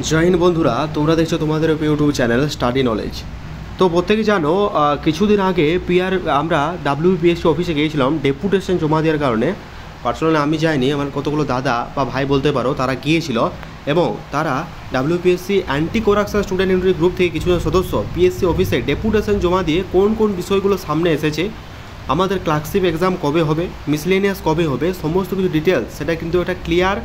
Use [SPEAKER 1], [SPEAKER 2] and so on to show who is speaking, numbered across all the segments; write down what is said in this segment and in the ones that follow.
[SPEAKER 1] জয় হিন্দ বন্ধুরা, তোমরা দেখছো তোমাদের ইউটিউব চ্যানেল স্টাডি নলেজ। তো প্রত্যেকে জানো কিছুদিন আগে আমরা WBPSC অফিসে গিয়েছিলাম ডেপুটেশন জমা দেওয়ার কারণে। পার্সোনালি আমি যাইনি, আমার কতগুলো দাদা বা ভাই বলতে পারো তারা গিয়েছিল এবং তারা WBPSC anti corruption student unity group থেকে কিছুজন সদস্য পিএসসি অফিসে ডেপুটেশন জমা দিয়ে কোন কোন বিষয়গুলো সামনে এসেছে, আমাদের ক্লার্কশিপ এক্সাম কবে হবে, মিসলেনিয়াস কবে হবে, সমস্ত কিছু ডিটেলস সেটা কিন্তু একটা ক্লিয়ার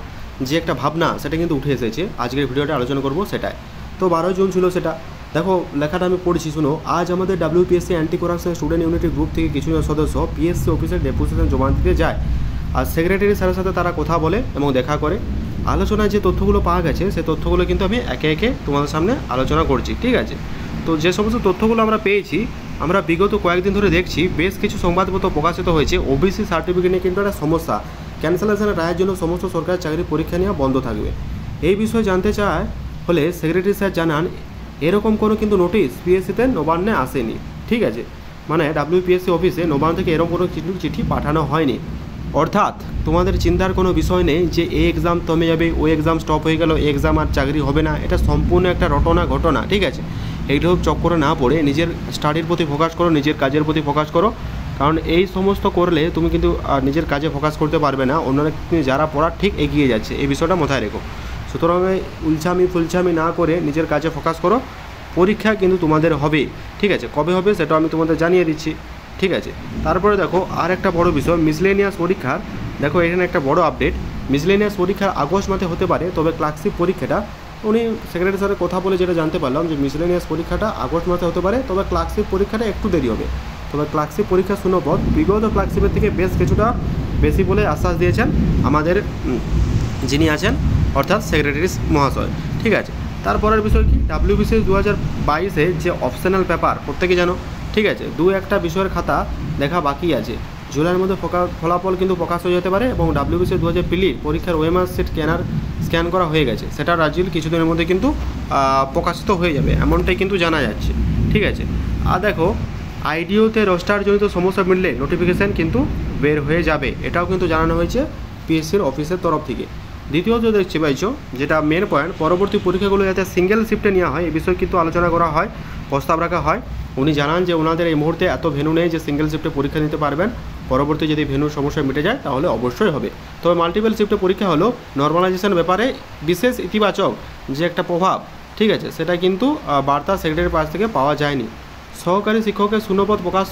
[SPEAKER 1] যে একটা ভাবনা সেটা কিন্তু উঠে এসেছে। আজকের ভিডিওটা আলোচনা করব সেটাই। তো 12 জুন ছিল সেটা। দেখো লেখাটা আমি পড়ছি, শুনো। আজ আমাদের WBPSC anti corruption student unity group থেকে কিছুজন সদস্য পিএসসি অফিসের ডেপুটেশন জমা দিতে যায় আর সেক্রেটারি স্যারের সাথে তারা কথা বলে এবং দেখা করে। আলোচনায় যে তথ্যগুলো পাওয়া গেছে সেই তথ্যগুলো কিন্তু আমি একে একে তোমাদের সামনে আলোচনা করছি, ঠিক আছে? তো যে সমস্ত তথ্যগুলো আমরা পেয়েছি, আমরা বিগত কয়েকদিন ধরে দেখছি বেশ কিছু সংবাদপত্র প্রকাশিত হয়েছে ওবিসি সার্টিফিকেট নিয়ে কিন্তু একটা সমস্যা, ক্যান্সেলেশনের রায়ের জন্য সমস্ত সরকারি চাকরির পরীক্ষা নেওয়া বন্ধ থাকবে। এই বিষয়ে জানতে চায় হলে সেক্রেটারি স্যার জানান এরকম কোনো কিন্তু নোটিশ পিএসসিতে নবান্নে আসেনি, ঠিক আছে? মানে WBPSC অফিসে নবান্ন থেকে এরকম কোনো কিন্তু চিঠি পাঠানো হয়নি। অর্থাৎ তোমাদের চিন্তার কোনো বিষয় নেই যে এই এক্সাম থমে যাবে, ওই এক্সাম স্টপ হয়ে গেল, এই এক্সাম আর চাকরি হবে না। এটা সম্পূর্ণ একটা ঘটনা, ঠিক আছে? এইসব চক্করে না পড়ে নিজের স্টাডির প্রতি ফোকাস করো, নিজের কাজের প্রতি ফোকাস করো। কারণ এই সমস্ত করলে তুমি কিন্তু নিজের কাজে ফোকাস করতে পারবে না, অন্যরা যারা পড়ার ঠিক এগিয়ে যাচ্ছে, এই বিষয়টা মাথায় রেখো। সুতরাং ফুলছামি না করে নিজের কাজে ফোকাস করো। পরীক্ষা কিন্তু তোমাদের হবে, ঠিক আছে? কবে হবে সেটা আমি তোমাদের জানিয়ে দিচ্ছি, ঠিক আছে? তারপরে দেখো আর একটা বড় বিষয়, মিসলেনিয়াস পরীক্ষার। দেখো এখানে একটা বড় আপডেট, মিসলেনিয়াস পরীক্ষার আগস্ট মাসে হতে পারে, তবে ক্লার্কশিপ পরীক্ষাটা উনি সেক্রেটারি স্যারের কথা বলে যেটা জানতে পারলাম যে মিসলেনিয়াস পরীক্ষাটা আগস্ট মাসে হতে পারে, তবে ক্লার্কশিপ পরীক্ষাটা একটু দেরি হবে। তবে ক্লার্কশিপ পরীক্ষা শূন্যপদ বিগত ক্লার্কশিপের থেকে বেশ কিছুটা বেশি বলে আশ্বাস দিয়েছেন আমাদের যিনি আছেন, অর্থাৎ সেক্রেটারি মহাশয়, ঠিক আছে? তারপরের বিষয় কি, WBCS 2022 যে অপশনাল পেপার প্রত্যেকে জানো, ঠিক আছে? একটা বিষয়ের খাতা দেখা বাকি আছে। জুলাইয়ের মধ্যে ফলাফল কিন্তু প্রকাশ হয়ে যেতে পারে এবং WBCS 2000 প্রিলির পরীক্ষার ওএমআর সিট স্ক্যান করা হয়ে গেছে, সেটা রাজ্যের কিছুদিনের মধ্যে কিন্তু প্রকাশিত হয়ে যাবে, এমনটাই কিন্তু জানা যাচ্ছে, ঠিক আছে? আর দেখো আইডিওতে রোস্টারজনিত সমস্যা মিললে নোটিফিকেশান কিন্তু বের হয়ে যাবে, এটাও কিন্তু জানানো হয়েছে পিএসসির অফিসের তরফ থেকে। দ্বিতীয়ত দেখছি পাইছো, যেটা মেন পয়েন্ট, পরবর্তী পরীক্ষাগুলো যাতে সিঙ্গেল শিফটে নেওয়া হয়, এই বিষয়ে কিন্তু আলোচনা করা হয়, প্রস্তাব রাখা হয়। উনি জানান যে ওনাদের এই মুহূর্তে এত ভেন্যু নেই যে সিঙ্গেল শিফটে পরীক্ষা নিতে পারবেন, পরবর্তী যদি ভেন্যুর সমস্যা মিটে যায় তাহলে অবশ্যই হবে। তবে মাল্টিপল শিফটে পরীক্ষা হলো নর্মালাইজেশন ব্যাপারে বিশেষ ইতিবাচক যে একটা প্রভাব, ঠিক আছে, সেটা কিন্তু বার্তা সেক্রেটারির পাশ থেকে পাওয়া যায়নি। সহকারী শিক্ষকের শূন্যপদ প্রকাশ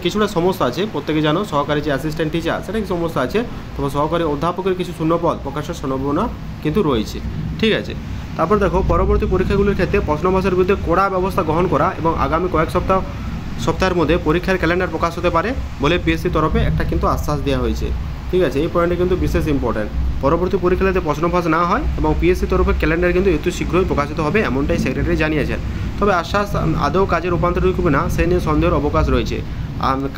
[SPEAKER 1] কিছুটা সমস্যা আছে, প্রত্যেকে জানো। সহকারী যে অ্যাসিস্ট্যান্ট টিচার সেটা কি সমস্যা আছে, তবে সহকারী অধ্যাপকের কিছু শূন্যপদ প্রকাশের সম্ভাবনা কিন্তু রয়েছে, ঠিক আছে? তারপর দেখো পরবর্তী পরীক্ষাগুলির ক্ষেত্রে প্রশ্নবাসের বিরুদ্ধে কড়া ব্যবস্থা গ্রহণ করা এবং আগামী কয়েক সপ্তাহের মধ্যে পরীক্ষার ক্যালেন্ডার প্রকাশ হতে পারে বলে পিএসসি তরফে একটা কিন্তু আশ্বাস দেওয়া হয়েছে, ঠিক আছে? এই পয়েন্টে কিন্তু বিশেষ ইম্পর্ট্যান্ট। পরবর্তী পরীক্ষা যাতে প্রশ্নফাঁস না হয় এবং পিএসসি তরফে ক্যালেন্ডার কিন্তু অতি শীঘ্রই প্রকাশিত হবে, এমনটাই সেক্রেটারি জানিয়েছেন। তবে আশ্বাস আদৌ কাজে রূপান্তরিত হবে না সে নিয়ে সন্দেহের অবকাশ রয়েছে।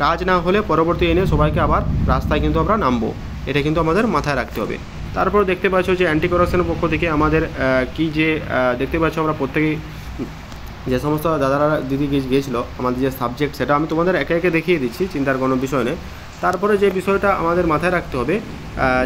[SPEAKER 1] কাজ না হলে পরবর্তী এনে সবাইকে আবার রাস্তায় কিন্তু আমরা নামবো, এটা কিন্তু আমাদের মাথায় রাখতে হবে। তারপর দেখতে পাচ্ছ যে অ্যান্টি করাপশনের পক্ষ থেকে আমাদের কি যে দেখতে পাচ্ছ, আমরা প্রত্যেকেই যে সমস্ত দাদারা দিদি গিয়েছিলো আমাদের যে সাবজেক্ট, সেটা আমি তোমাদের একে একে দেখিয়ে দিচ্ছি, চিন্তার কোনো বিষয় নেই। তারপরে যে বিষয়টা আমাদের মাথায় রাখতে হবে,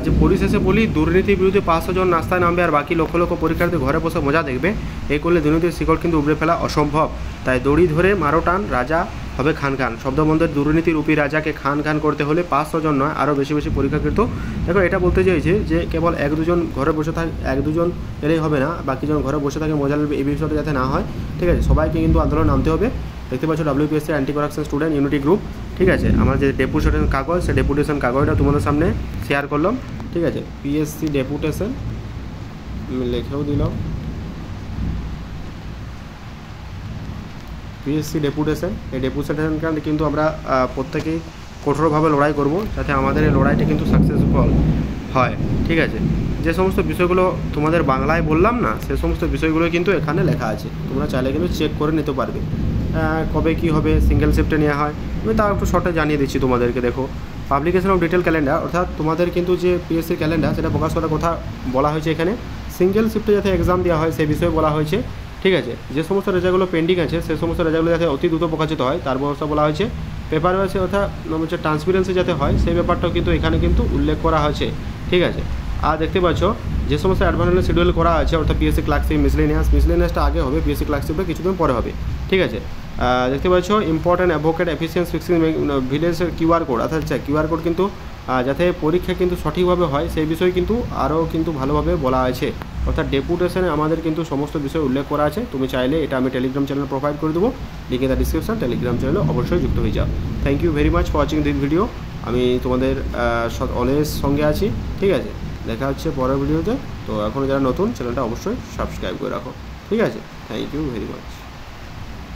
[SPEAKER 1] যে পরিশেষে বলি, দুর্নীতির বিরুদ্ধে 500 জন রাস্তায় নামবে আর বাকি লক্ষ লক্ষ পরীক্ষার্থী ঘরে বসে মজা দেখবে, এই করলে দুর্নীতির শিকড় কিন্তু উপড়ে ফেলা অসম্ভব। তাই দড়ি ধরে মারো টান, রাজা হবে খান। শব্দবন্ধের দুর্নীতির উপি রাজাকে খান করতে হলে 500 জন নয়, আরও বেশি পরীক্ষাকৃত। দেখো এটা বলতে চাইছে যে কেবল 1-2 জন ঘরে বসে থাকে, 1-2 জন এলেই হবে না, বাকি জন ঘরে বসে থাকে মজা লাগবে, এই বিষয়টা যাতে না হয়, ঠিক আছে? সবাইকে কিন্তু আন্দোলন নামতে হবে। দেখতে পাচ্ছ WBPSC anti corruption student unity group, ঠিক আছে? আমার যে ডেপুটেশন কাগজ, সেই ডেপুটেশন কাগজটা তোমাদের সামনে শেয়ার করলাম, ঠিক আছে? পিএসসি ডেপুটেশন আমি লিখেও দিলাম, পিএসসি ডেপুটেশন। এই ডেপুটেশনটা কিন্তু আমরা প্রত্যেকেই কঠোরভাবে লড়াই করব, যাতে আমাদের এই লড়াইটা কিন্তু সাকসেসফুল হয়, ঠিক আছে? যে সমস্ত বিষয়গুলো তোমাদের বাংলায় বললাম না, সে সমস্ত বিষয়গুলো কিন্তু এখানে লেখা আছে, তোমরা চাইলে কিন্তু চেক করে নিতে পারবে। কবে কি হবে, সিঙ্গেল শিফটে নেওয়া হয়, আমি তাও একটু শর্টে জানিয়ে দিচ্ছি তোমাদেরকে। দেখো পাবলিকেশন অফ ডিটেল ক্যালেন্ডার, অর্থাৎ তোমাদের কিন্তু যে পিএসসির ক্যালেন্ডার সেটা প্রকাশ করার কথা বলা হয়েছে এখানে। সিঙ্গেল শিফটে যাতে এক্সাম দেওয়া হয় সেই বিষয়ে বলা হয়েছে, ঠিক আছে? যে সমস্ত রেজাল্টগুলো পেন্ডিং আছে সেই সমস্ত রেজাল্টগুলো যাতে অতি দ্রুত প্রকাশিত হয় তার ব্যবস্থা বলা হয়েছে। পেপার ওয়াইজ অর্থাৎ হচ্ছে ট্রান্সপারেন্সি যাতে হয় সেই ব্যাপারটাও কিন্তু এখানে কিন্তু উল্লেখ করা হয়েছে, ঠিক আছে? আর দেখতে পাচ্ছ যে সমস্ত অ্যাডভান্স শিডিউল করা আছে, অর্থাৎ পিএসসি ক্লার্কশিপ, মিসলেনিয়াসটা আগে হবে, পিএসসি ক্লার্কশিপটা কিছুদিন পরে হবে, ঠিক আছে। দেখতে পাচ্ছ ইম্পর্ট্যান্ট অ্যাডভোকেট এফিসিয়েন্স ফিক্সিং ভিলেজের কিউআর কোড, অর্থাৎ কিউআর কোড কিন্তু যাতে পরীক্ষা কিন্তু সঠিকভাবে হয় সেই বিষয়ে কিন্তু আরও কিন্তু ভালোভাবে বলা আছে, অর্থাৎ ডেপুটেশনে আমাদের কিন্তু সমস্ত বিষয় উল্লেখ করা আছে। তুমি চাইলে এটা আমি টেলিগ্রাম চ্যানেল প্রোভাইড করে দেবো, link in the description. Telegram চ্যানেলে অবশ্যই যুক্ত হয়ে যাও। Thank you very much for watching this video. আমি তোমাদের অলওয়েজ সঙ্গে আছি, ঠিক আছে। দেখা হচ্ছে পরের ভিডিওতে। তো এখনও যারা নতুন, চ্যানেলটা অবশ্যই সাবস্ক্রাইব করে রাখো, ঠিক আছে। Thank you very much.